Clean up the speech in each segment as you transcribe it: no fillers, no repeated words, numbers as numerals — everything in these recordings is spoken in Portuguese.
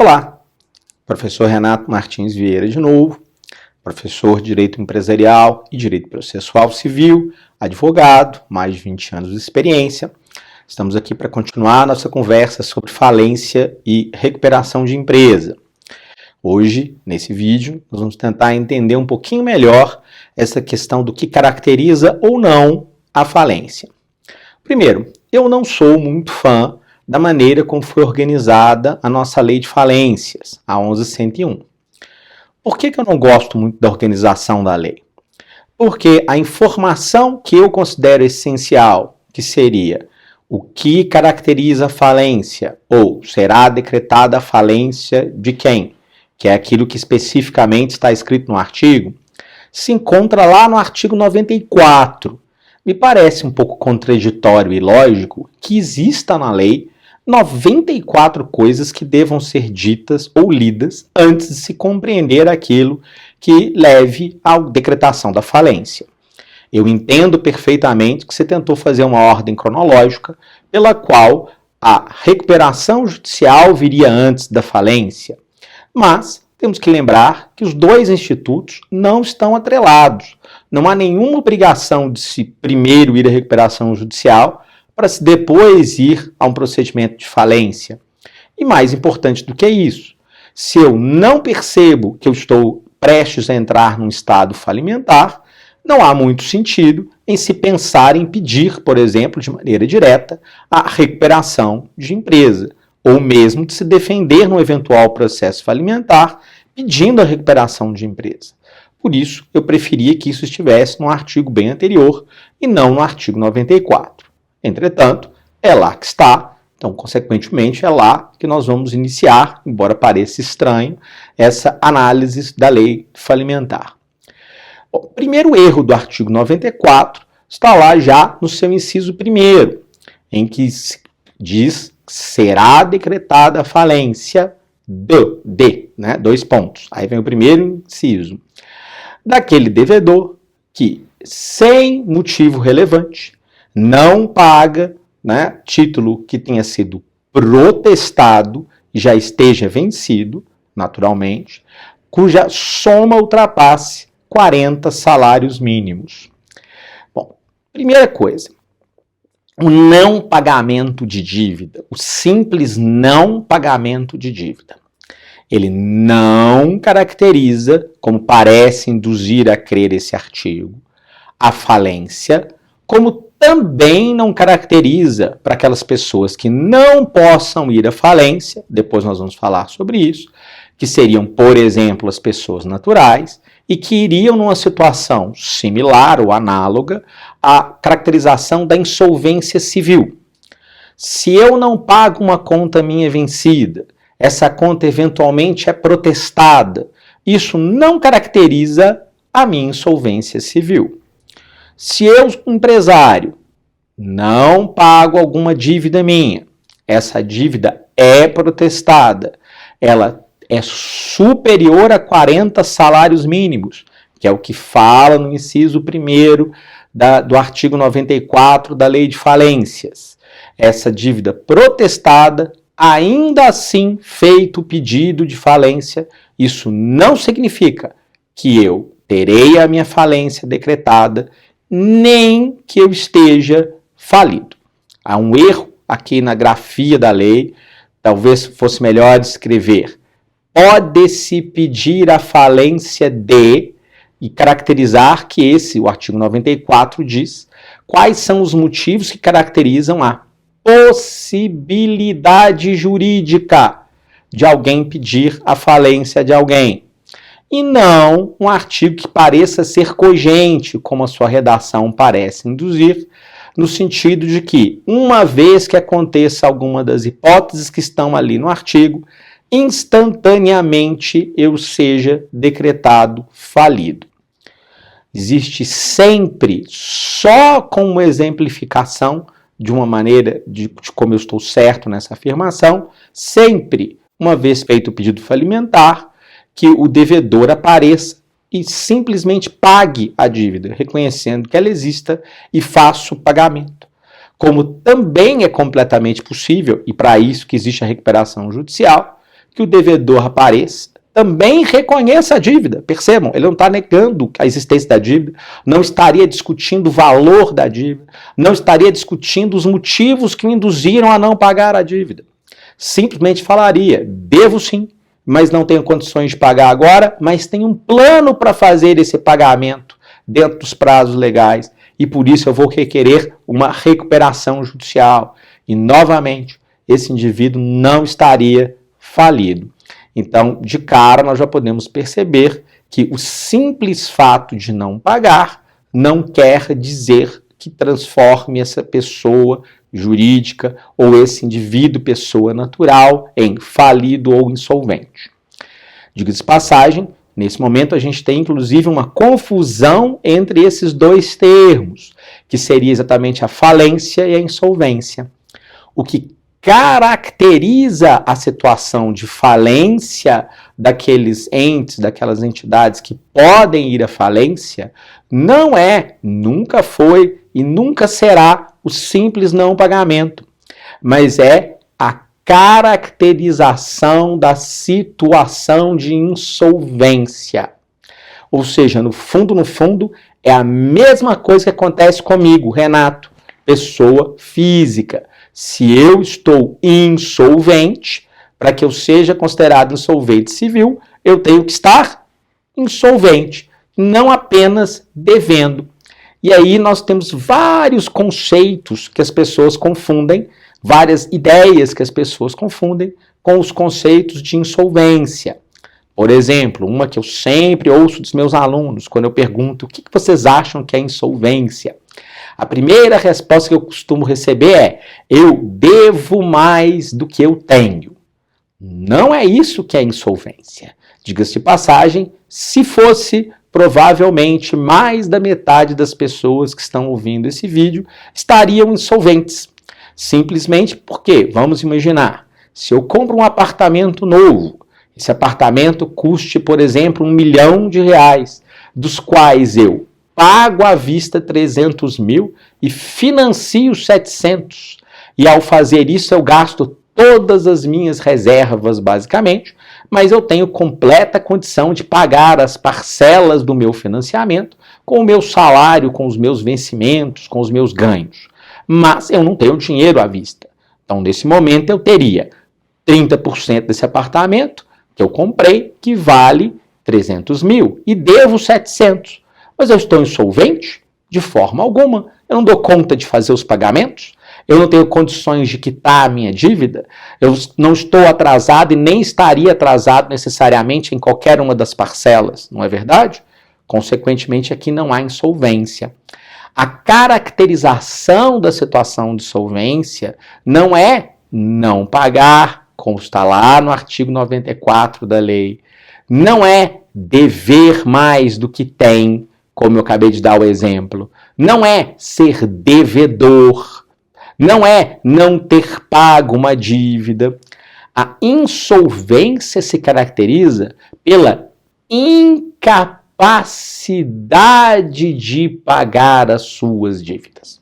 Olá, professor Renato Martins Vieira de novo, professor de Direito Empresarial e Direito Processual Civil, advogado, mais de 20 anos de experiência. Estamos aqui para continuar nossa conversa sobre falência e recuperação de empresa. Hoje, nesse vídeo, nós vamos tentar entender um pouquinho melhor essa questão do que caracteriza ou não a falência. Primeiro, eu não sou muito fã da maneira como foi organizada a nossa lei de falências, a 11.101. Por que eu não gosto muito da organização da lei? Porque a informação que eu considero essencial, que seria o que caracteriza a falência, ou será decretada a falência de quem, que é aquilo que especificamente está escrito no artigo, se encontra lá no artigo 94. Me parece um pouco contraditório e lógico que exista na lei 94 coisas que devam ser ditas ou lidas antes de se compreender aquilo que leve à decretação da falência. Eu entendo perfeitamente que você tentou fazer uma ordem cronológica pela qual a recuperação judicial viria antes da falência, mas temos que lembrar que os dois institutos não estão atrelados. Não há nenhuma obrigação de se primeiro ir à recuperação judicial para se depois ir a um procedimento de falência. E mais importante do que isso, se eu não percebo que eu estou prestes a entrar num estado falimentar, não há muito sentido em se pensar em pedir, por exemplo, de maneira direta, a recuperação de empresa, ou mesmo de se defender no eventual processo falimentar pedindo a recuperação de empresa. Por isso, eu preferia que isso estivesse no artigo bem anterior e não no artigo 94. Entretanto, é lá que está, então, consequentemente, é lá que nós vamos iniciar, embora pareça estranho, essa análise da lei falimentar. O primeiro erro do artigo 94 está lá já no seu inciso 1º, em que diz que será decretada a falência dois pontos. Aí vem o primeiro inciso. Daquele devedor que, sem motivo relevante, não paga, título que tenha sido protestado e já esteja vencido, naturalmente, cuja soma ultrapasse 40 salários mínimos. Bom, primeira coisa, o não pagamento de dívida, o simples não pagamento de dívida. Ele não caracteriza, como parece induzir a crer esse artigo, a falência, como também não caracteriza para aquelas pessoas que não possam ir à falência, depois nós vamos falar sobre isso, que seriam, por exemplo, as pessoas naturais, e que iriam numa situação similar ou análoga à caracterização da insolvência civil. Se eu não pago uma conta minha vencida, essa conta eventualmente é protestada, isso não caracteriza a minha insolvência civil. Se eu, empresário, não pago alguma dívida minha, essa dívida é protestada, ela é superior a 40 salários mínimos, que é o que fala no inciso 1º do artigo 94 da Lei de Falências. Essa dívida protestada, ainda assim feito o pedido de falência, isso não significa que eu terei a minha falência decretada, nem que eu esteja falido. Há um erro aqui na grafia da lei, talvez fosse melhor escrever: pode-se pedir a falência de, e caracterizar que o artigo 94 diz quais são os motivos que caracterizam a possibilidade jurídica de alguém pedir a falência de alguém. E não um artigo que pareça ser cogente, como a sua redação parece induzir, no sentido de que, uma vez que aconteça alguma das hipóteses que estão ali no artigo, instantaneamente eu seja decretado falido. Existe sempre, só como exemplificação de uma maneira de como eu estou certo nessa afirmação, sempre, uma vez feito o pedido falimentar, que o devedor apareça e simplesmente pague a dívida, reconhecendo que ela exista e faça o pagamento. Como também é completamente possível, e para isso que existe a recuperação judicial, que o devedor apareça, também reconheça a dívida. Percebam, ele não está negando a existência da dívida, não estaria discutindo o valor da dívida, não estaria discutindo os motivos que o induziram a não pagar a dívida. Simplesmente falaria, devo sim, mas não tenho condições de pagar agora, mas tenho um plano para fazer esse pagamento dentro dos prazos legais e por isso eu vou requerer uma recuperação judicial. E, novamente, esse indivíduo não estaria falido. Então, de cara, nós já podemos perceber que o simples fato de não pagar não quer dizer que transforme essa pessoa jurídica ou esse indivíduo, pessoa natural, em falido ou insolvente. Diga-se de passagem, nesse momento a gente tem inclusive uma confusão entre esses dois termos, que seria exatamente a falência e a insolvência. O que caracteriza a situação de falência daqueles entes, daquelas entidades que podem ir à falência, não é, nunca foi e nunca será o simples não pagamento, mas é a caracterização da situação de insolvência. Ou seja, no fundo, é a mesma coisa que acontece comigo, Renato, pessoa física. Se eu estou insolvente, para que eu seja considerado insolvente civil, eu tenho que estar insolvente, não apenas devendo. E aí nós temos vários conceitos que as pessoas confundem, várias ideias que as pessoas confundem com os conceitos de insolvência. Por exemplo, uma que eu sempre ouço dos meus alunos, quando eu pergunto o que vocês acham que é insolvência? A primeira resposta que eu costumo receber é: eu devo mais do que eu tenho. Não é isso que é insolvência. Diga-se de passagem, se fosse, provavelmente mais da metade das pessoas que estão ouvindo esse vídeo estariam insolventes. Simplesmente porque, vamos imaginar, se eu compro um apartamento novo, esse apartamento custe, por exemplo, R$1 milhão, dos quais eu pago à vista 300 mil e financio 700. E ao fazer isso eu gasto todas as minhas reservas, basicamente, mas eu tenho completa condição de pagar as parcelas do meu financiamento com o meu salário, com os meus vencimentos, com os meus ganhos. Mas eu não tenho dinheiro à vista. Então, nesse momento, eu teria 30% desse apartamento que eu comprei, que vale 300 mil, e devo 700. Mas eu estou insolvente? De forma alguma. Eu não dou conta de fazer os pagamentos? Eu não tenho condições de quitar a minha dívida? Eu não estou atrasado e nem estaria atrasado necessariamente em qualquer uma das parcelas, não é verdade? Consequentemente, aqui não há insolvência. A caracterização da situação de insolvência não é não pagar, consta lá no artigo 94 da lei. Não é dever mais do que tem, como eu acabei de dar o exemplo. Não é ser devedor. Não é não ter pago uma dívida. A insolvência se caracteriza pela incapacidade de pagar as suas dívidas.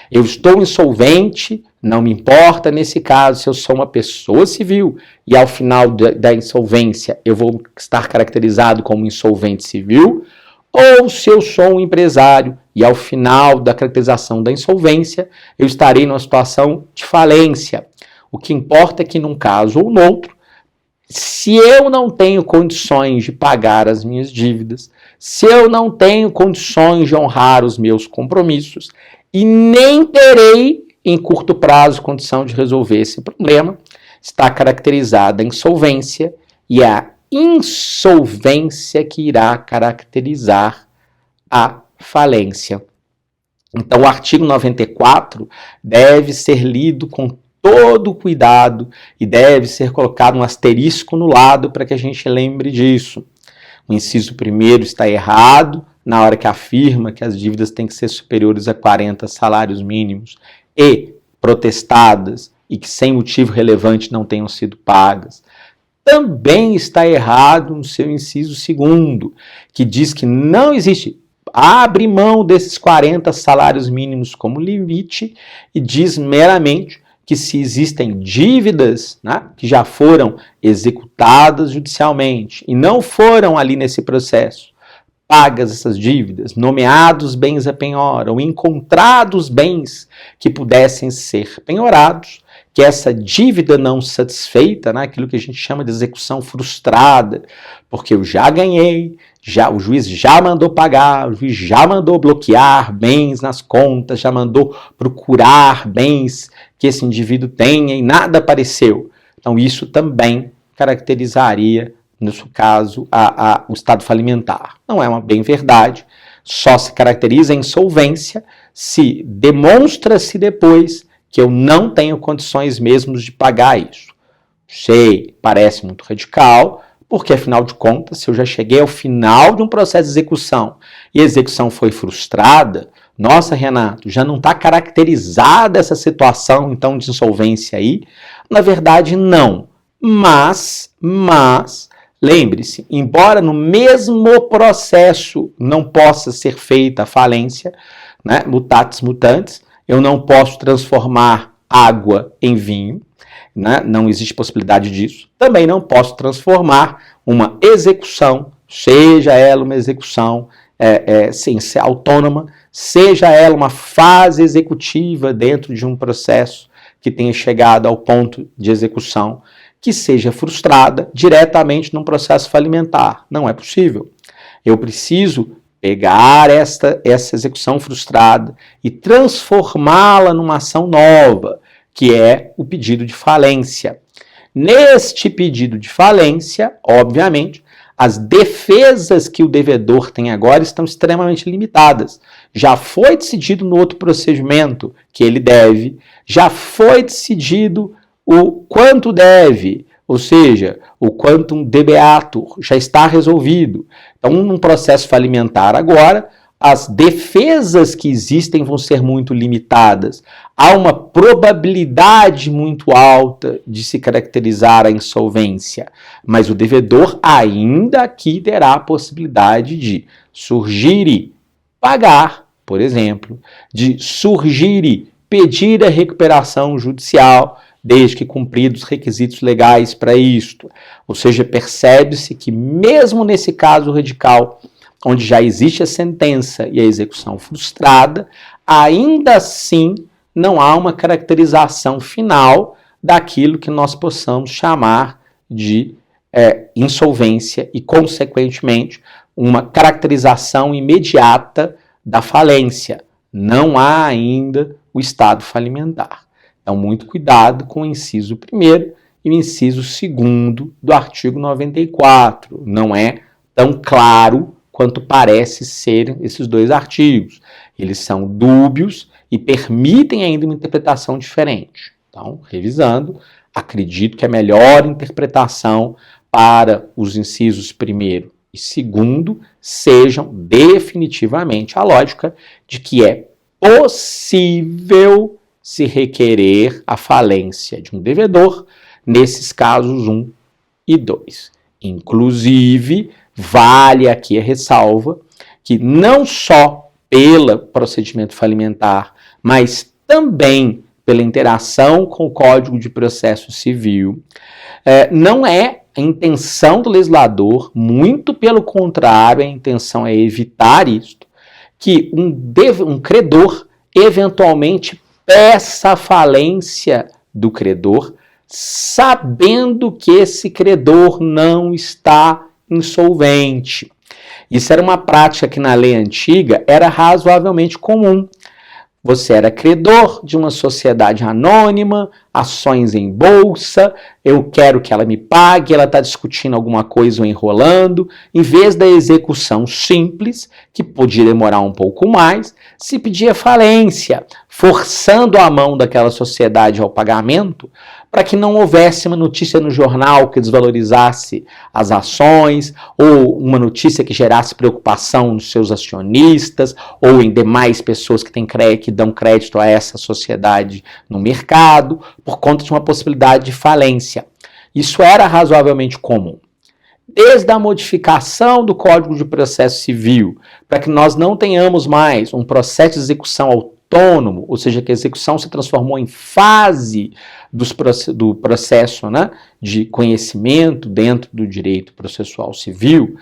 Eu estou insolvente, não me importa nesse caso se eu sou uma pessoa civil e ao final da insolvência eu vou estar caracterizado como insolvente civil, ou se eu sou um empresário e ao final da caracterização da insolvência eu estarei numa situação de falência. O que importa é que num caso ou no outro, se eu não tenho condições de pagar as minhas dívidas, se eu não tenho condições de honrar os meus compromissos e nem terei em curto prazo condição de resolver esse problema, está caracterizada a insolvência e a insolvência que irá caracterizar a falência. Então, o artigo 94 deve ser lido com todo cuidado e deve ser colocado um asterisco no lado para que a gente lembre disso. O inciso 1º está errado na hora que afirma que as dívidas têm que ser superiores a 40 salários mínimos e protestadas e que sem motivo relevante não tenham sido pagas. Também está errado no seu inciso 2º, que diz que não existe, abre mão desses 40 salários mínimos como limite e diz meramente que se existem dívidas, né, que já foram executadas judicialmente e não foram ali nesse processo pagas essas dívidas, nomeados bens a penhora ou encontrados bens que pudessem ser penhorados, que essa dívida não satisfeita, né, aquilo que a gente chama de execução frustrada, porque eu já ganhei, o juiz já mandou pagar, o juiz já mandou bloquear bens nas contas, já mandou procurar bens que esse indivíduo tenha e nada apareceu. Então isso também caracterizaria, nesse caso, o estado falimentar. Não é uma bem verdade, só se caracteriza a insolvência se demonstra-se depois que eu não tenho condições mesmo de pagar isso. Sei, parece muito radical, porque afinal de contas, se eu já cheguei ao final de um processo de execução e a execução foi frustrada, nossa, Renato, já não está caracterizada essa situação então de insolvência aí? Na verdade, não. Mas lembre-se, embora no mesmo processo não possa ser feita a falência, né, mutatis mutandis, eu não posso transformar água em vinho, né, não existe possibilidade disso. Também não posso transformar uma execução, seja ela uma execução sem ser autônoma, seja ela uma fase executiva dentro de um processo que tenha chegado ao ponto de execução, que seja frustrada diretamente num processo falimentar. Não é possível. Eu preciso pegar essa execução frustrada e transformá-la numa ação nova, que é o pedido de falência. Neste pedido de falência, obviamente, as defesas que o devedor tem agora estão extremamente limitadas. Já foi decidido no outro procedimento que ele deve, já foi decidido o quanto deve, ou seja, o quantum debeatur, já está resolvido. Então, num processo falimentar agora, as defesas que existem vão ser muito limitadas. Há uma probabilidade muito alta de se caracterizar a insolvência, mas o devedor ainda aqui terá a possibilidade de surgir e pagar, por exemplo, de surgir e pedir a recuperação judicial, desde que cumpridos os requisitos legais para isto. Ou seja, percebe-se que mesmo nesse caso radical, onde já existe a sentença e a execução frustrada, ainda assim não há uma caracterização final daquilo que nós possamos chamar de insolvência e, consequentemente, uma caracterização imediata da falência. Não há ainda o estado falimentar. Então, muito cuidado com o inciso 1º e o inciso 2º do artigo 94. Não é tão claro quanto parece ser esses dois artigos. Eles são dúbios e permitem ainda uma interpretação diferente. Então, revisando, acredito que a melhor interpretação para os incisos 1º e 2º sejam definitivamente a lógica de que é possível se requerer a falência de um devedor nesses casos 1 e 2. Inclusive, vale aqui a ressalva que não só pelo procedimento falimentar, mas também pela interação com o Código de Processo Civil, não é a intenção do legislador, muito pelo contrário, a intenção é evitar isto, que um credor eventualmente peça a falência do credor, sabendo que esse credor não está insolvente. Isso era uma prática que na lei antiga era razoavelmente comum. Você era credor de uma sociedade anônima, ações em bolsa, eu quero que ela me pague, ela está discutindo alguma coisa ou enrolando. Em vez da execução simples, que podia demorar um pouco mais, se pedia falência, forçando a mão daquela sociedade ao pagamento, para que não houvesse uma notícia no jornal que desvalorizasse as ações, ou uma notícia que gerasse preocupação nos seus acionistas, ou em demais pessoas que dão crédito a essa sociedade no mercado, por conta de uma possibilidade de falência. Isso era razoavelmente comum. Desde a modificação do Código de Processo Civil, para que nós não tenhamos mais um processo de execução autônomo, ou seja, que a execução se transformou em fase do processo, né, de conhecimento dentro do direito processual civil,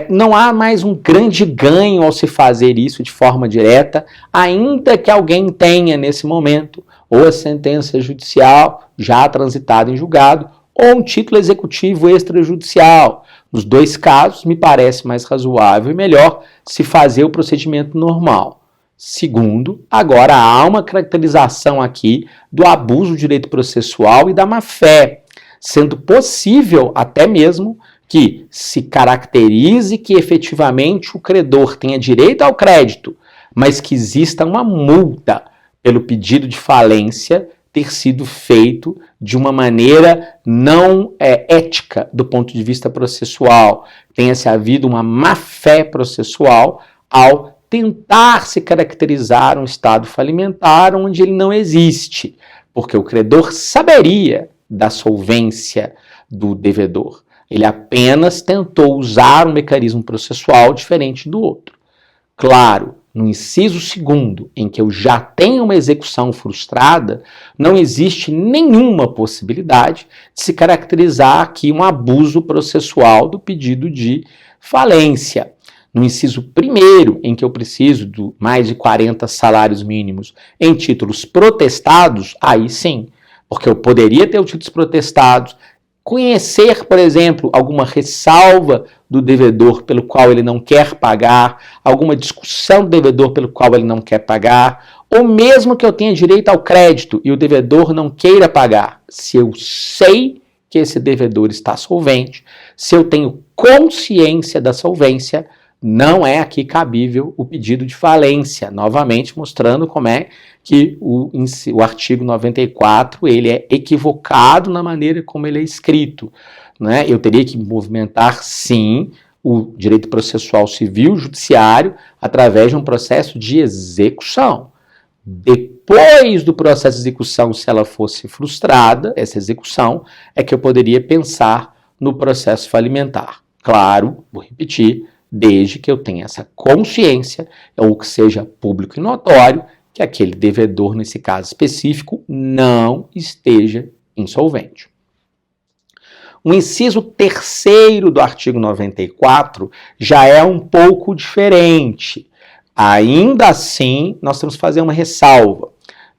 não há mais um grande ganho ao se fazer isso de forma direta, ainda que alguém tenha nesse momento ou a sentença judicial já transitada em julgado, ou um título executivo extrajudicial. Nos dois casos, me parece mais razoável e melhor se fazer o procedimento normal. Segundo, agora há uma caracterização aqui do abuso do direito processual e da má-fé, sendo possível até mesmo que se caracterize que efetivamente o credor tenha direito ao crédito, mas que exista uma multa pelo pedido de falência ter sido feito de uma maneira não ética do ponto de vista processual. Tenha-se havido uma má-fé processual ao tentar se caracterizar um estado falimentar onde ele não existe, porque o credor saberia da solvência do devedor. Ele apenas tentou usar um mecanismo processual diferente do outro. Claro, no inciso 2º, em que eu já tenho uma execução frustrada, não existe nenhuma possibilidade de se caracterizar aqui um abuso processual do pedido de falência. No inciso 1º, em que eu preciso de mais de 40 salários mínimos em títulos protestados, aí sim, porque eu poderia ter os títulos protestados, conhecer, por exemplo, alguma ressalva do devedor pelo qual ele não quer pagar, alguma discussão do devedor pelo qual ele não quer pagar, ou mesmo que eu tenha direito ao crédito e o devedor não queira pagar. Se eu sei que esse devedor está solvente, se eu tenho consciência da solvência, não é aqui cabível o pedido de falência, novamente mostrando como é que o artigo 94 ele é equivocado na maneira como ele é escrito, né? Eu teria que movimentar, sim, o direito processual civil judiciário através de um processo de execução. Depois do processo de execução, se ela fosse frustrada, essa execução, é que eu poderia pensar no processo falimentar. Claro, vou repetir, desde que eu tenha essa consciência, ou que seja público e notório, que aquele devedor, nesse caso específico, não esteja insolvente. O inciso 3º do artigo 94 já é um pouco diferente. Ainda assim, nós temos que fazer uma ressalva,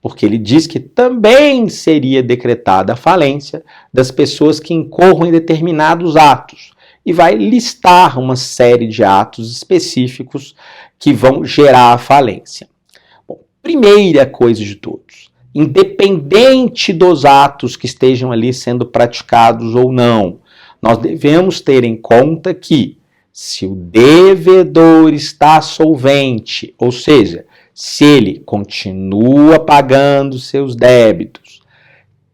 porque ele diz que também seria decretada a falência das pessoas que incorram em determinados atos, e vai listar uma série de atos específicos que vão gerar a falência. Bom, primeira coisa de todos, independente dos atos que estejam ali sendo praticados ou não, nós devemos ter em conta que se o devedor está solvente, ou seja, se ele continua pagando seus débitos,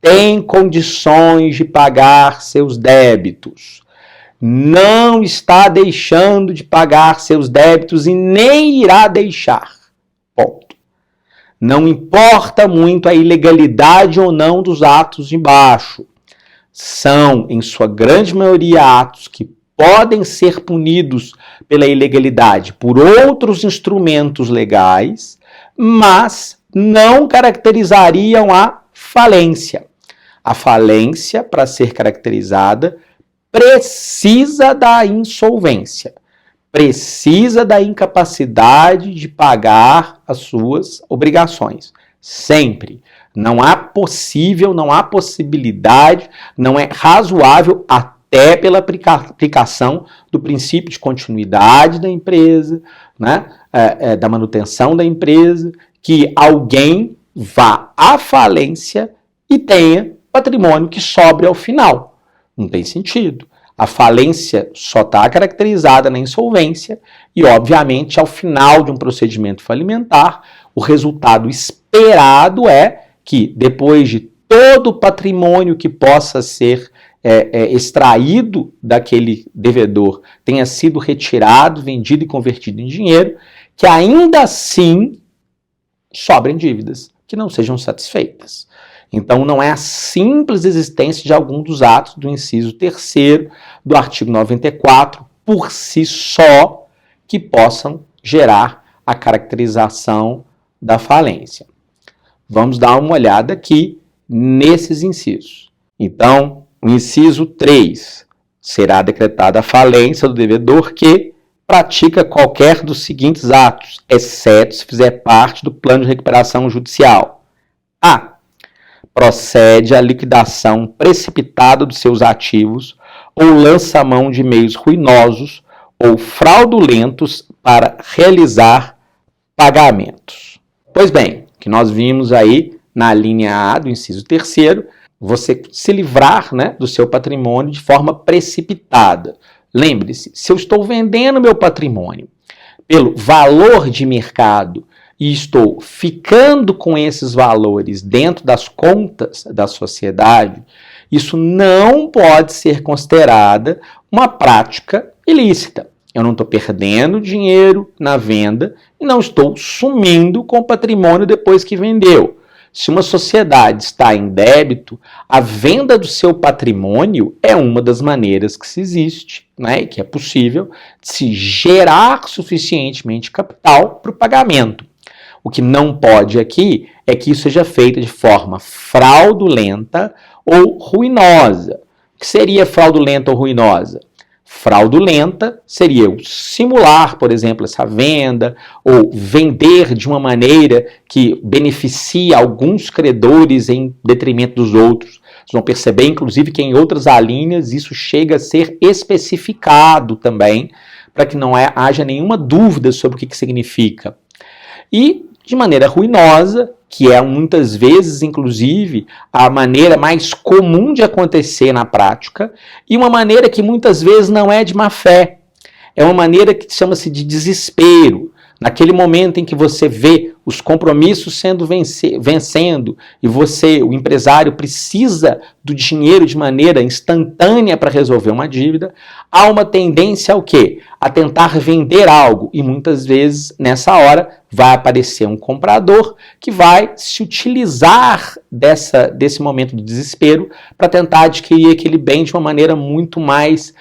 tem condições de pagar seus débitos, não está deixando de pagar seus débitos e nem irá deixar. Ponto. Não importa muito a ilegalidade ou não dos atos de baixo. São, em sua grande maioria, atos que podem ser punidos pela ilegalidade por outros instrumentos legais, mas não caracterizariam a falência. A falência, para ser caracterizada, precisa da insolvência, precisa da incapacidade de pagar as suas obrigações. Sempre. Não há possibilidade, não é razoável, até pela aplicação do princípio de continuidade da empresa, né, da manutenção da empresa, que alguém vá à falência e tenha patrimônio que sobre ao final. Não tem sentido. A falência só está caracterizada na insolvência e, obviamente, ao final de um procedimento falimentar, o resultado esperado é que, depois de todo o patrimônio que possa ser extraído daquele devedor, tenha sido retirado, vendido e convertido em dinheiro, que ainda assim sobrem dívidas que não sejam satisfeitas. Então, não é a simples existência de algum dos atos do inciso 3º do artigo 94, por si só, que possam gerar a caracterização da falência. Vamos dar uma olhada aqui nesses incisos. Então, o inciso 3, será decretada a falência do devedor que pratica qualquer dos seguintes atos, exceto se fizer parte do plano de recuperação judicial. A. Procede à liquidação precipitada dos seus ativos ou lança a mão de meios ruinosos ou fraudulentos para realizar pagamentos. Pois bem, o que nós vimos aí na linha A do inciso 3º, você se livrar, do seu patrimônio de forma precipitada. Lembre-se, se eu estou vendendo meu patrimônio pelo valor de mercado e estou ficando com esses valores dentro das contas da sociedade, isso não pode ser considerada uma prática ilícita. Eu não estou perdendo dinheiro na venda e não estou sumindo com o patrimônio depois que vendeu. Se uma sociedade está em débito, a venda do seu patrimônio é uma das maneiras que se existe, e que é possível de se gerar suficientemente capital para o pagamento. O que não pode aqui é que isso seja feito de forma fraudulenta ou ruinosa. O que seria fraudulenta ou ruinosa? Fraudulenta seria eu simular, por exemplo, essa venda ou vender de uma maneira que beneficia alguns credores em detrimento dos outros. Vocês vão perceber, inclusive, que em outras alíneas isso chega a ser especificado também, para que não haja nenhuma dúvida sobre o que significa. E, de maneira ruinosa, que é muitas vezes, inclusive, a maneira mais comum de acontecer na prática, e uma maneira que muitas vezes não é de má fé. É uma maneira que chama-se de desespero. Naquele momento em que você vê os compromissos sendo vencendo e você, o empresário, precisa do dinheiro de maneira instantânea para resolver uma dívida, há uma tendência ao quê? A tentar vender algo. E muitas vezes, nessa hora, vai aparecer um comprador que vai se utilizar desse momento de desespero para tentar adquirir aquele bem de uma maneira muito mais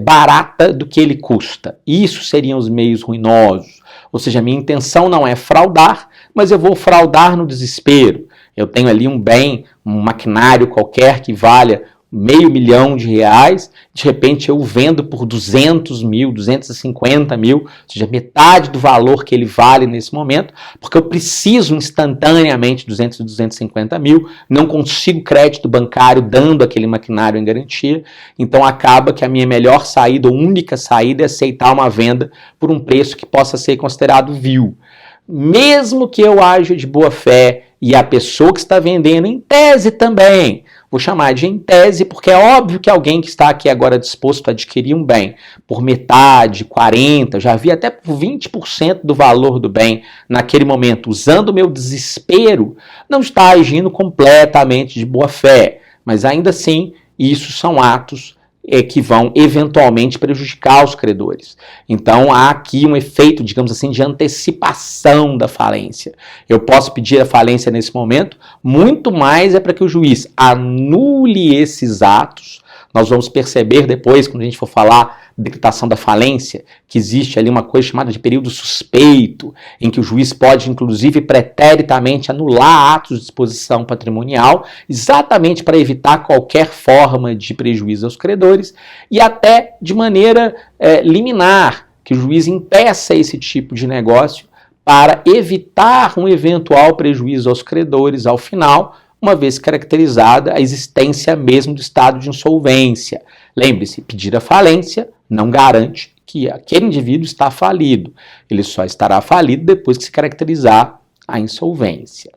barata do que ele custa. Isso seriam os meios ruinosos. Ou seja, a minha intenção não é fraudar, mas eu vou fraudar no desespero. Eu tenho ali um bem, um maquinário qualquer que valha R$500 mil, de repente eu vendo por 200 mil, 250 mil, ou seja, metade do valor que ele vale nesse momento, porque eu preciso instantaneamente 200, 250 mil, não consigo crédito bancário dando aquele maquinário em garantia, então acaba que a minha melhor saída, ou única saída, é aceitar uma venda por um preço que possa ser considerado vil. Mesmo que eu haja de boa fé e a pessoa que está vendendo, em tese também, vou chamar de em tese, porque é óbvio que alguém que está aqui agora disposto a adquirir um bem por metade, 40%, já vi até por 20% do valor do bem naquele momento, usando o meu desespero, não está agindo completamente de boa fé. Mas ainda assim, isso são atos que vão eventualmente prejudicar os credores. Então há aqui um efeito, digamos assim, de antecipação da falência. Eu posso pedir a falência nesse momento, muito mais é para que o juiz anule esses atos. Nós vamos perceber depois, quando a gente for falar da decretação da falência, que existe ali uma coisa chamada de período suspeito, em que o juiz pode, inclusive, preteritamente anular atos de disposição patrimonial, exatamente para evitar qualquer forma de prejuízo aos credores, e até de maneira liminar, que o juiz impeça esse tipo de negócio para evitar um eventual prejuízo aos credores ao final, uma vez caracterizada a existência mesmo do estado de insolvência. Lembre-se, pedir a falência não garante que aquele indivíduo está falido. Ele só estará falido depois que se caracterizar a insolvência.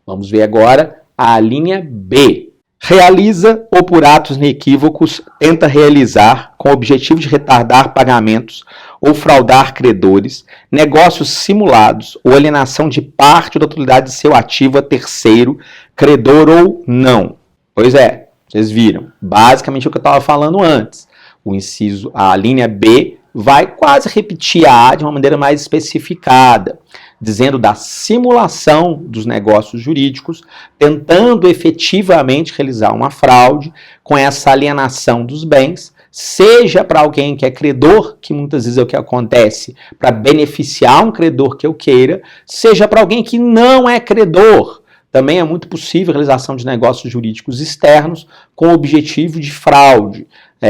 Vamos ver agora a linha B. Realiza ou por atos inequívocos tenta realizar com o objetivo de retardar pagamentos ou fraudar credores, negócios simulados ou alienação de parte da utilidade de seu ativo a terceiro, credor ou não. Pois é, vocês viram. Basicamente o que eu estava falando antes. A linha B vai quase repetir a A de uma maneira mais especificada, dizendo da simulação dos negócios jurídicos, tentando efetivamente realizar uma fraude com essa alienação dos bens, seja para alguém que é credor, que muitas vezes é o que acontece, para beneficiar um credor que eu queira, seja para alguém que não é credor. Também é muito possível a realização de negócios jurídicos externos com o objetivo de fraude,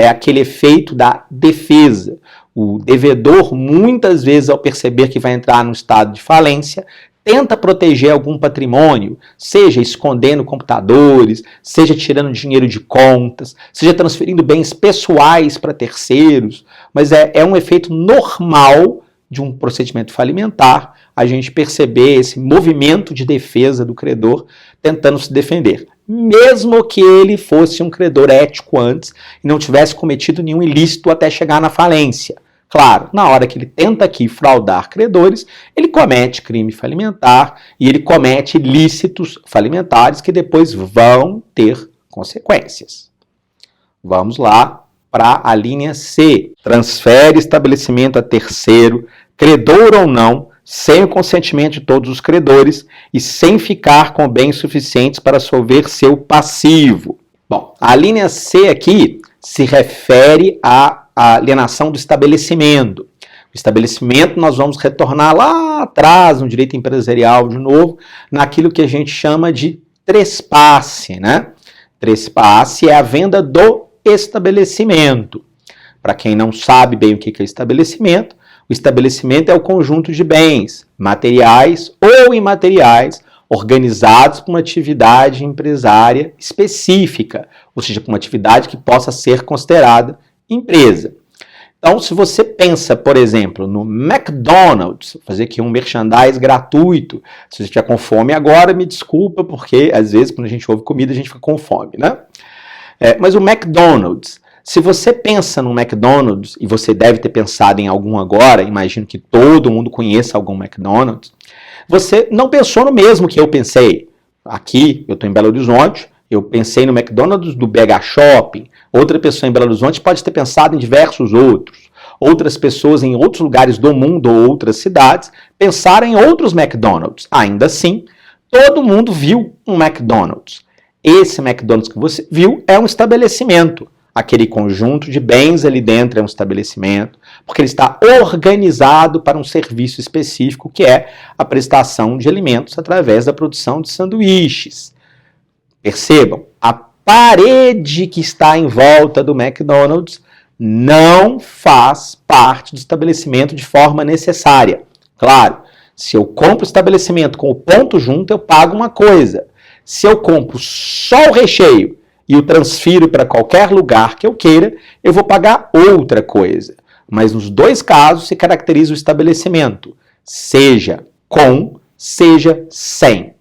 aquele efeito da defesa. O devedor, muitas vezes, ao perceber que vai entrar num estado de falência, tenta proteger algum patrimônio, seja escondendo computadores, seja tirando dinheiro de contas, seja transferindo bens pessoais para terceiros, mas é um efeito normal de um procedimento falimentar a gente perceber esse movimento de defesa do credor tentando se defender. Mesmo que ele fosse um credor ético antes e não tivesse cometido nenhum ilícito até chegar na falência. Claro, na hora que ele tenta aqui fraudar credores, ele comete crime falimentar e ele comete ilícitos falimentares que depois vão ter consequências. Vamos lá para a linha C. Transfere estabelecimento a terceiro, credor ou não, sem o consentimento de todos os credores e sem ficar com bens suficientes para solver seu passivo. Bom, a linha C aqui se refere à alienação do estabelecimento. O estabelecimento nós vamos retornar lá atrás, no direito empresarial de novo, naquilo que a gente chama de trespasse, né? Trespasse é a venda do estabelecimento. Para quem não sabe bem o que é estabelecimento, o estabelecimento é o conjunto de bens, materiais ou imateriais, organizados para uma atividade empresária específica, ou seja, para uma atividade que possa ser considerada empresa. Então, se você pensa, por exemplo, no McDonald's, vou fazer aqui um merchandise gratuito, se você estiver com fome agora, me desculpa, porque às vezes quando a gente ouve comida, a gente fica com fome, né? Mas o McDonald's, se você pensa no McDonald's, e você deve ter pensado em algum agora, imagino que todo mundo conheça algum McDonald's, você não pensou no mesmo que eu pensei. Aqui, eu estou em Belo Horizonte, eu pensei no McDonald's do BH Shopping, outra pessoa em Belo Horizonte pode ter pensado em diversos outros. Outras pessoas em outros lugares do mundo ou outras cidades pensaram em outros McDonald's. Ainda assim, todo mundo viu um McDonald's. Esse McDonald's que você viu é um estabelecimento. Aquele conjunto de bens ali dentro é um estabelecimento, porque ele está organizado para um serviço específico, que é a prestação de alimentos através da produção de sanduíches. Percebam, a parede que está em volta do McDonald's não faz parte do estabelecimento de forma necessária. Claro, se eu compro o estabelecimento com o ponto junto, eu pago uma coisa. Se eu compro só o recheio e o transfiro para qualquer lugar que eu queira, eu vou pagar outra coisa. Mas nos dois casos se caracteriza o estabelecimento, seja com, seja sem.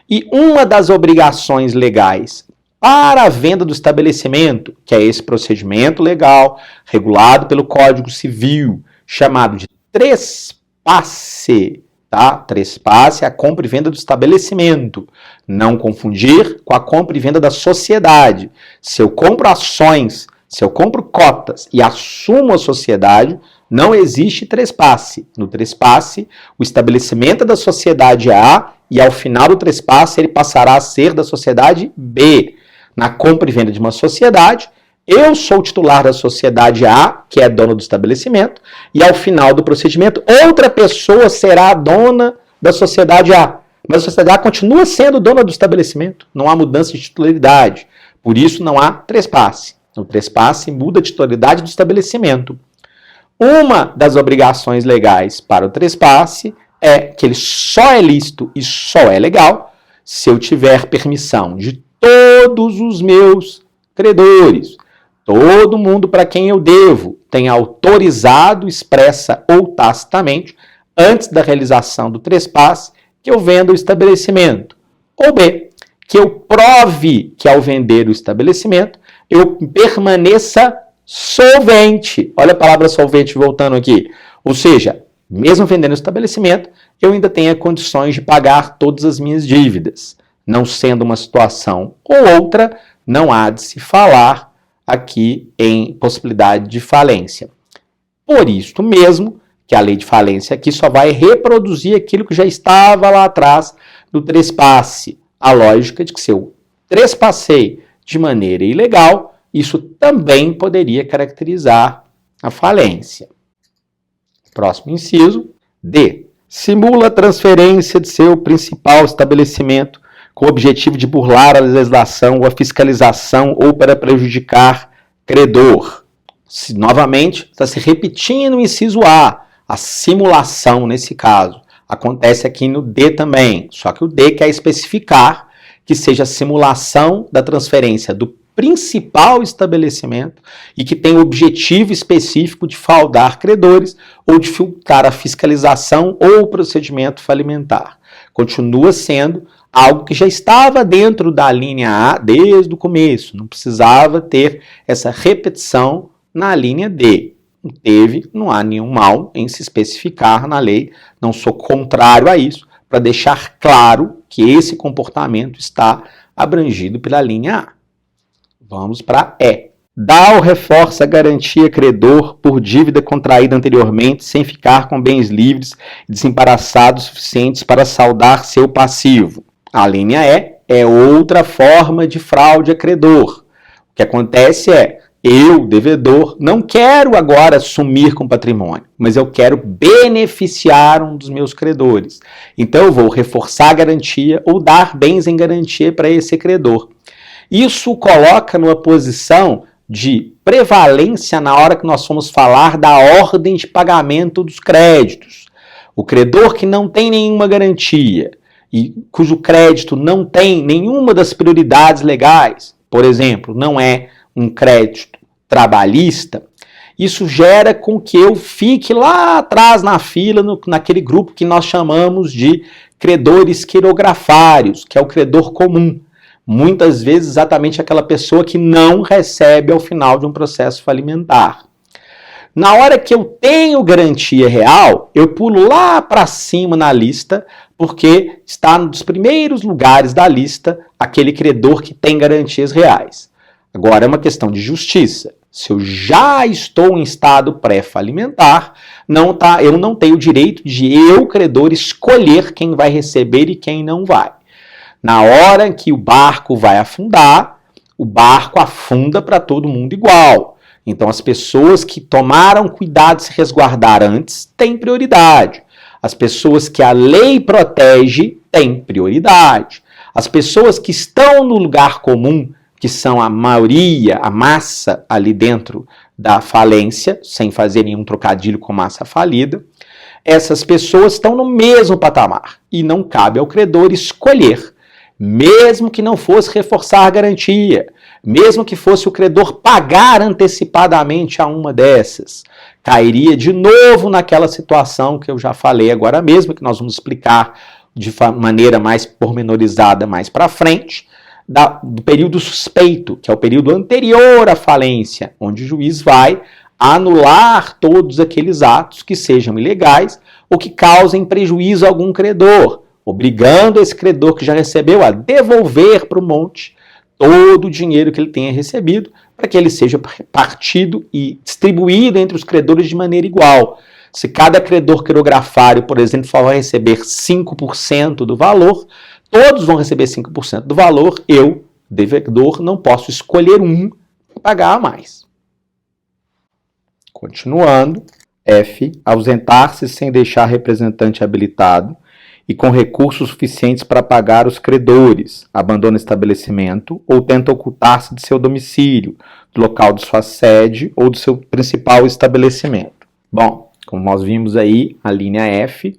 E uma das obrigações legais para a venda do estabelecimento, que é esse procedimento legal regulado pelo Código Civil, chamado de trespasse, tá? Trespasse é a compra e venda do estabelecimento. Não confundir com a compra e venda da sociedade. Se eu compro ações, se eu compro cotas e assumo a sociedade, não existe trespasse. No trespasse, o estabelecimento é da sociedade A e ao final do trespasse ele passará a ser da sociedade B. Na compra e venda de uma sociedade, eu sou o titular da sociedade A, que é dono do estabelecimento, e ao final do procedimento, outra pessoa será a dona da sociedade A. Mas a sociedade A continua sendo dona do estabelecimento, não há mudança de titularidade. Por isso não há trespasse. O trespasse muda a titularidade do estabelecimento. Uma das obrigações legais para o trespasse é que ele só é lícito e só é legal se eu tiver permissão de todos os meus credores. Todo mundo para quem eu devo tem autorizado, expressa ou tacitamente, antes da realização do trespasse, que eu venda o estabelecimento. Ou B, que eu prove que ao vender o estabelecimento, eu permaneça solvente. Olha a palavra solvente voltando aqui. Ou seja, mesmo vendendo o estabelecimento, eu ainda tenho condições de pagar todas as minhas dívidas. Não sendo uma situação ou outra, não há de se falar aqui em possibilidade de falência. Por isso mesmo, que a lei de falência aqui só vai reproduzir aquilo que já estava lá atrás do trespasse. A lógica de que se eu trespassei de maneira ilegal, isso também poderia caracterizar a falência. Próximo inciso, D. Simula a transferência de seu principal estabelecimento com o objetivo de burlar a legislação ou a fiscalização ou para prejudicar credor. Novamente, está se repetindo o inciso A simulação nesse caso. Acontece aqui no D também, só que o D quer especificar que seja a simulação da transferência do principal estabelecimento e que tem o objetivo específico de fraudar credores ou de dificultar a fiscalização ou o procedimento falimentar. Continua sendo algo que já estava dentro da linha A desde o começo, não precisava ter essa repetição na linha D. Não há nenhum mal em se especificar na lei, não sou contrário a isso, para deixar claro que esse comportamento está abrangido pela linha A. Vamos para E. Dá ou reforça a garantia credor por dívida contraída anteriormente sem ficar com bens livres e desembaraçados suficientes para saldar seu passivo. A linha E é outra forma de fraude a credor. O que acontece é, eu, devedor, não quero agora sumir com patrimônio, mas eu quero beneficiar um dos meus credores. Então eu vou reforçar a garantia ou dar bens em garantia para esse credor. Isso coloca numa posição de prevalência na hora que nós formos falar da ordem de pagamento dos créditos. O credor que não tem nenhuma garantia e cujo crédito não tem nenhuma das prioridades legais, por exemplo, não é um crédito trabalhista, isso gera com que eu fique lá atrás na fila, naquele grupo que nós chamamos de credores quirografários, que é o credor comum. Muitas vezes exatamente aquela pessoa que não recebe ao final de um processo falimentar. Na hora que eu tenho garantia real, eu pulo lá para cima na lista, porque está nos primeiros lugares da lista aquele credor que tem garantias reais. Agora é uma questão de justiça. Se eu já estou em estado pré-falimentar, eu não tenho o direito de eu, credor, escolher quem vai receber e quem não vai. Na hora que o barco vai afundar, o barco afunda para todo mundo igual. Então as pessoas que tomaram cuidado de se resguardar antes têm prioridade. As pessoas que a lei protege têm prioridade. As pessoas que estão no lugar comum, que são a maioria, a massa ali dentro da falência, sem fazer nenhum trocadilho com massa falida, essas pessoas estão no mesmo patamar e não cabe ao credor escolher, mesmo que não fosse reforçar a garantia, mesmo que fosse o credor pagar antecipadamente a uma dessas, cairia de novo naquela situação que eu já falei agora mesmo, que nós vamos explicar de maneira mais pormenorizada mais para frente, do período suspeito, que é o período anterior à falência, onde o juiz vai anular todos aqueles atos que sejam ilegais ou que causem prejuízo a algum credor, obrigando esse credor que já recebeu a devolver para o monte todo o dinheiro que ele tenha recebido, para que ele seja partido e distribuído entre os credores de maneira igual. Se cada credor quirografário, por exemplo, for receber 5% do valor, todos vão receber 5% do valor, eu, devedor, não posso escolher um para pagar a mais. Continuando, F. Ausentar-se sem deixar representante habilitado e com recursos suficientes para pagar os credores, abandona o estabelecimento ou tenta ocultar-se de seu domicílio, do local de sua sede ou do seu principal estabelecimento. Bom, como nós vimos aí, a linha F,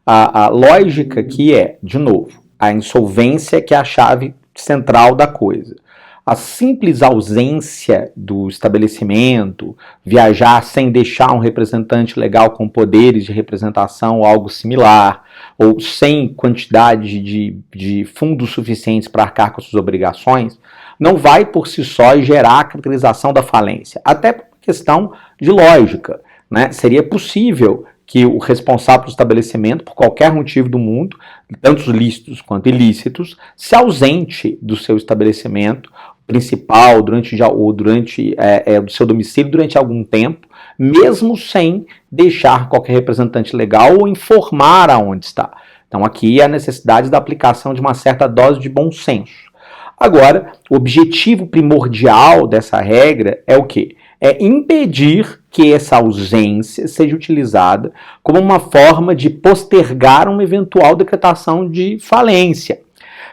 a lógica aqui é, de novo, a insolvência que é a chave central da coisa. A simples ausência do estabelecimento, viajar sem deixar um representante legal com poderes de representação ou algo similar, ou sem quantidade de fundos suficientes para arcar com suas obrigações, não vai por si só gerar a caracterização da falência. Até por questão de lógica, né? Seria possível que o responsável pelo estabelecimento, por qualquer motivo do mundo, tanto lícitos quanto ilícitos, se ausente do seu estabelecimento principal do seu domicílio durante algum tempo, mesmo sem deixar qualquer representante legal ou informar aonde está. Então aqui é a necessidade da aplicação de uma certa dose de bom senso. Agora, o objetivo primordial dessa regra é o quê? É impedir que essa ausência seja utilizada como uma forma de postergar uma eventual decretação de falência.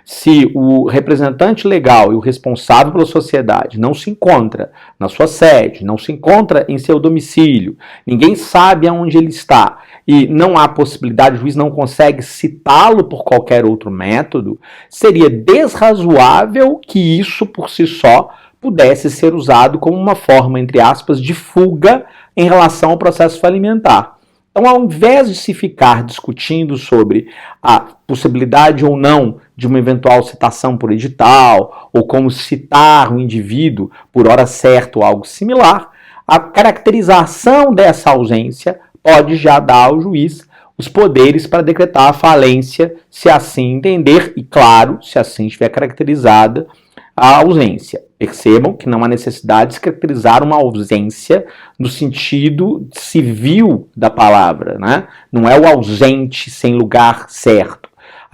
Se o representante legal e o responsável pela sociedade não se encontra na sua sede, não se encontra em seu domicílio, ninguém sabe aonde ele está e não há possibilidade, o juiz não consegue citá-lo por qualquer outro método, seria desrazoável que isso por si só pudesse ser usado como uma forma, entre aspas, de fuga em relação ao processo falimentar. Então, ao invés de se ficar discutindo sobre a possibilidade ou não de uma eventual citação por edital, ou como citar o indivíduo por hora certa ou algo similar, a caracterização dessa ausência pode já dar ao juiz os poderes para decretar a falência, se assim entender, e claro, se assim estiver caracterizada a ausência. Percebam que não há necessidade de caracterizar uma ausência no sentido civil da palavra, né? Não é o ausente sem lugar certo.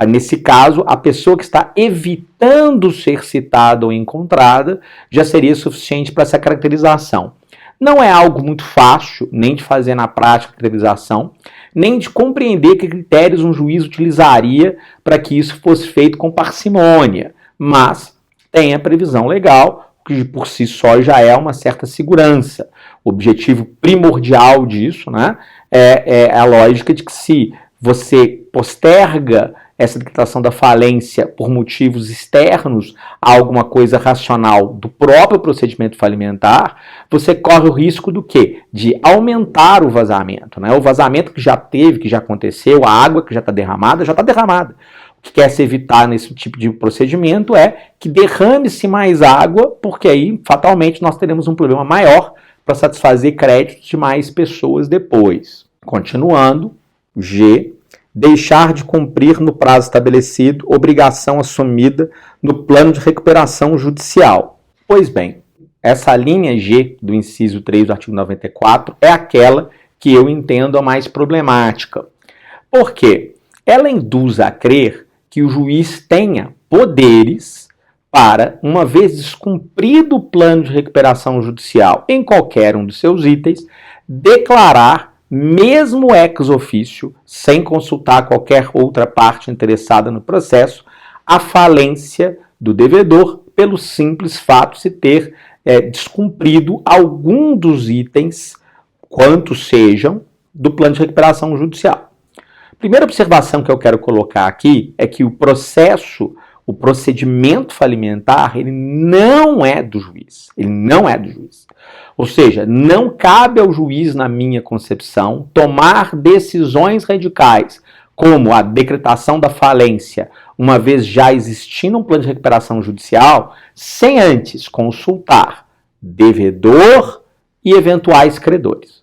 Nesse caso, a pessoa que está evitando ser citada ou encontrada já seria suficiente para essa caracterização. Não é algo muito fácil, nem de fazer na prática a caracterização, nem de compreender que critérios um juiz utilizaria para que isso fosse feito com parcimônia, mas tem a previsão legal, que por si só já é uma certa segurança. O objetivo primordial disso, né, é a lógica de que se você posterga essa decretação da falência por motivos externos a alguma coisa racional do próprio procedimento falimentar, você corre o risco do quê? De aumentar o vazamento, né? O vazamento que já teve, que já aconteceu, a água que já está derramada. O que quer se evitar nesse tipo de procedimento é que derrame-se mais água, porque aí, fatalmente, nós teremos um problema maior para satisfazer créditos de mais pessoas depois. Continuando, G, deixar de cumprir no prazo estabelecido obrigação assumida no plano de recuperação judicial. Pois bem, essa linha G do inciso 3 do artigo 94 é aquela que eu entendo a mais problemática. Por quê? Ela induz a crer que o juiz tenha poderes para, uma vez descumprido o plano de recuperação judicial em qualquer um dos seus itens, declarar, mesmo ex officio, sem consultar qualquer outra parte interessada no processo, a falência do devedor pelo simples fato de se ter descumprido algum dos itens, quantos sejam, do plano de recuperação judicial. Primeira observação que eu quero colocar aqui é que o procedimento falimentar, ele não é do juiz. Ele não é do juiz. Ou seja, não cabe ao juiz, na minha concepção, tomar decisões radicais, como a decretação da falência, uma vez já existindo um plano de recuperação judicial, sem antes consultar devedor e eventuais credores.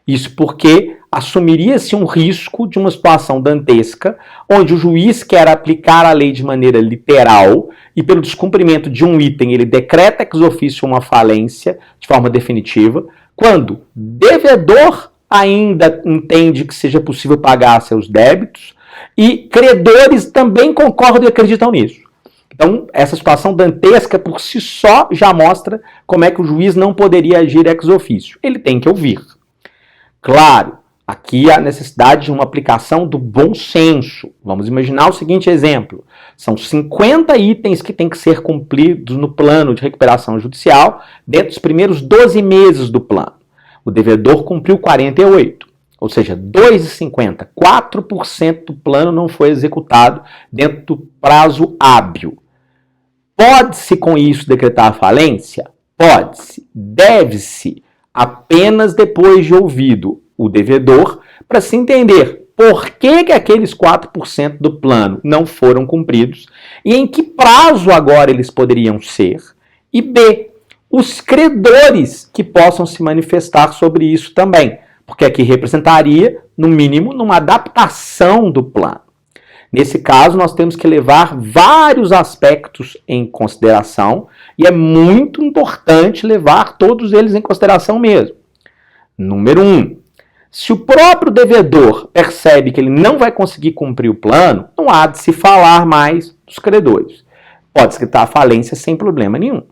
Isso porque assumiria-se um risco de uma situação dantesca, onde o juiz quer aplicar a lei de maneira literal e, pelo descumprimento de um item, ele decreta ex officio uma falência de forma definitiva, quando devedor ainda entende que seja possível pagar seus débitos e credores também concordam e acreditam nisso. Então, essa situação dantesca por si só já mostra como é que o juiz não poderia agir ex officio. Ele tem que ouvir. Claro, aqui há necessidade de uma aplicação do bom senso. Vamos imaginar o seguinte exemplo. São 50 itens que têm que ser cumpridos no plano de recuperação judicial dentro dos primeiros 12 meses do plano. O devedor cumpriu 48, ou seja, 2,50, 4% do plano não foi executado dentro do prazo hábil. Pode-se com isso decretar a falência? Pode-se. Deve-se. Apenas depois de ouvido o devedor, para se entender por que aqueles 4% do plano não foram cumpridos e em que prazo agora eles poderiam ser. E B, os credores que possam se manifestar sobre isso também, porque aqui representaria, no mínimo, uma adaptação do plano. Nesse caso, nós temos que levar vários aspectos em consideração e é muito importante levar todos eles em consideração mesmo. Número 1. Se o próprio devedor percebe que ele não vai conseguir cumprir o plano, não há de se falar mais dos credores. pode decretar a falência sem problema nenhum.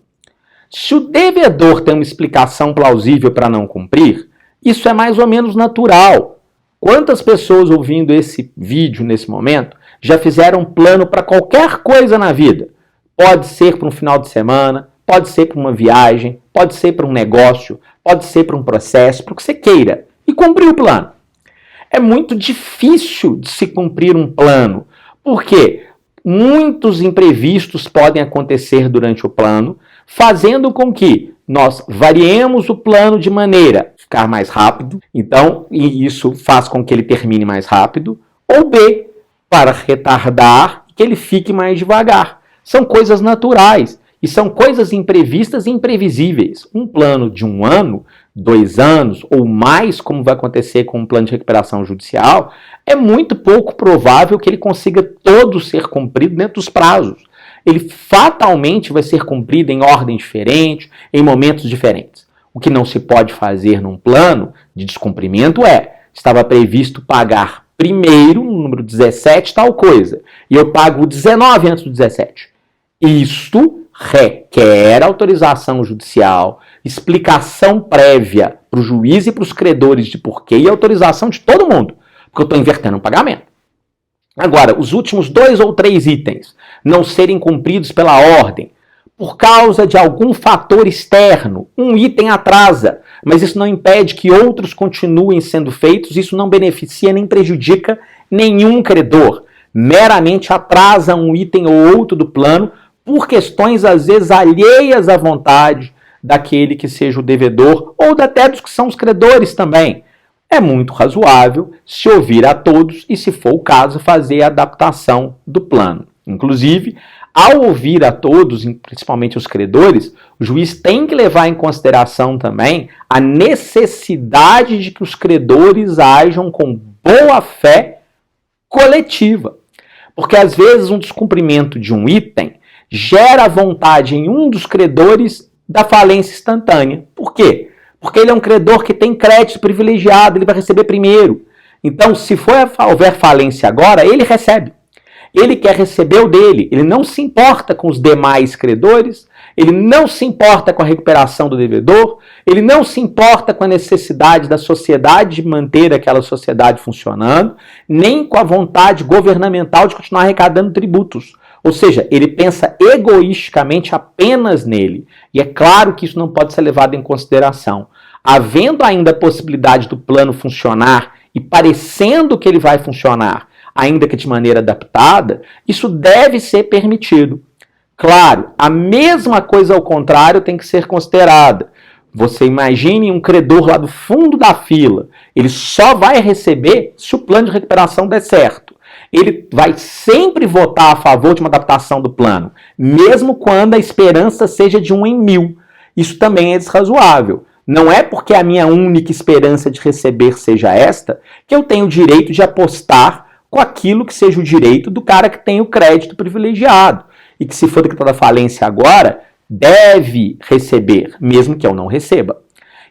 Se o devedor tem uma explicação plausível para não cumprir, isso é mais ou menos natural. Quantas pessoas ouvindo esse vídeo nesse momento já fizeram um plano para qualquer coisa na vida? Pode ser para um final de semana, pode ser para uma viagem, pode ser para um negócio, pode ser para um processo, para o que você queira, e cumprir o plano. É muito difícil de se cumprir um plano, porque muitos imprevistos podem acontecer durante o plano, fazendo com que nós variemos o plano de maneira a ficar mais rápido, então, e isso faz com que ele termine mais rápido, ou B, para retardar que ele fique mais devagar. São coisas naturais e são coisas imprevistas e imprevisíveis. Um plano de 1 ano, 2 anos ou mais, como vai acontecer com um plano de recuperação judicial, é muito pouco provável que ele consiga todo ser cumprido dentro dos prazos. Ele fatalmente vai ser cumprido em ordem diferente, em momentos diferentes. O que não se pode fazer num plano de descumprimento estava previsto pagar primeiro, no número 17, tal coisa, e eu pago o 19 antes do 17. Isto requer autorização judicial, explicação prévia para o juiz e para os credores de porquê e autorização de todo mundo, porque eu estou invertendo um pagamento. Agora, os últimos 2 ou 3 itens não serem cumpridos pela ordem, por causa de algum fator externo, um item atrasa, mas isso não impede que outros continuem sendo feitos, isso não beneficia nem prejudica nenhum credor, meramente atrasa um item ou outro do plano por questões às vezes alheias à vontade daquele que seja o devedor ou até dos que são os credores também. É muito razoável se ouvir a todos e, se for o caso, fazer a adaptação do plano. Inclusive, ao ouvir a todos, principalmente os credores, o juiz tem que levar em consideração também a necessidade de que os credores ajam com boa fé coletiva. Porque às vezes um descumprimento de um item gera vontade em um dos credores da falência instantânea. Por quê? Porque ele é um credor que tem crédito privilegiado, ele vai receber primeiro. Então, se houver falência agora, ele recebe. Ele quer receber o dele, ele não se importa com os demais credores, ele não se importa com a recuperação do devedor, ele não se importa com a necessidade da sociedade de manter aquela sociedade funcionando, nem com a vontade governamental de continuar arrecadando tributos. Ou seja, ele pensa egoisticamente apenas nele. E é claro que isso não pode ser levado em consideração. Havendo ainda a possibilidade do plano funcionar e parecendo que ele vai funcionar, ainda que de maneira adaptada, isso deve ser permitido. Claro, a mesma coisa ao contrário tem que ser considerada. Você imagine um credor lá do fundo da fila, ele só vai receber se o plano de recuperação der certo. Ele vai sempre votar a favor de uma adaptação do plano, mesmo quando a esperança seja de 1 em 1000. Isso também é desrazoável. Não é porque a minha única esperança de receber seja esta, que eu tenho o direito de apostar com aquilo que seja o direito do cara que tem o crédito privilegiado. E que, se for decretada falência agora, deve receber, mesmo que eu não receba.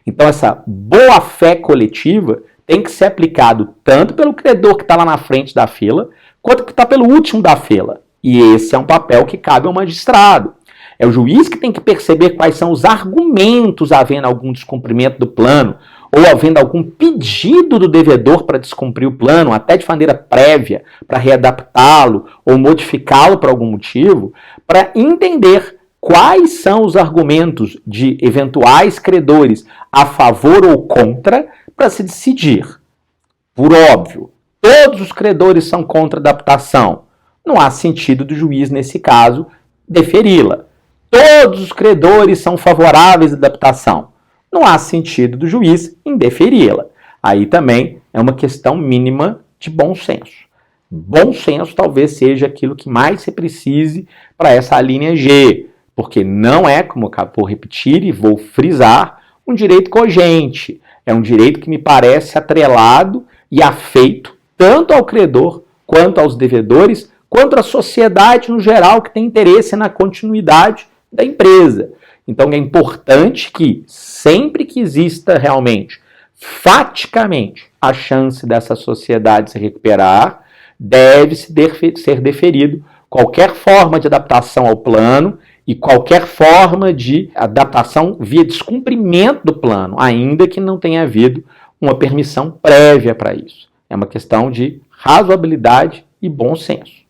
Então, essa boa-fé coletiva tem que ser aplicado tanto pelo credor que está lá na frente da fila, quanto que está pelo último da fila. E esse é um papel que cabe ao magistrado. É o juiz que tem que perceber quais são os argumentos havendo algum descumprimento do plano, ou havendo algum pedido do devedor para descumprir o plano, até de maneira prévia, para readaptá-lo ou modificá-lo por algum motivo, para entender quais são os argumentos de eventuais credores a favor ou contra, para se decidir. Por óbvio, todos os credores são contra a adaptação. Não há sentido do juiz, nesse caso, deferi-la. Todos os credores são favoráveis à adaptação. Não há sentido do juiz em deferi-la. Aí também é uma questão mínima de bom senso. Bom senso talvez seja aquilo que mais se precise para essa linha G, porque não é, como eu vou repetir e vou frisar, um direito cogente. É um direito que me parece atrelado e afeito tanto ao credor, quanto aos devedores, quanto à sociedade no geral que tem interesse na continuidade da empresa. Então é importante que, sempre que exista realmente, faticamente, a chance dessa sociedade se recuperar, deve ser deferido qualquer forma de adaptação ao plano e qualquer forma de adaptação via descumprimento do plano, ainda que não tenha havido uma permissão prévia para isso. É uma questão de razoabilidade e bom senso.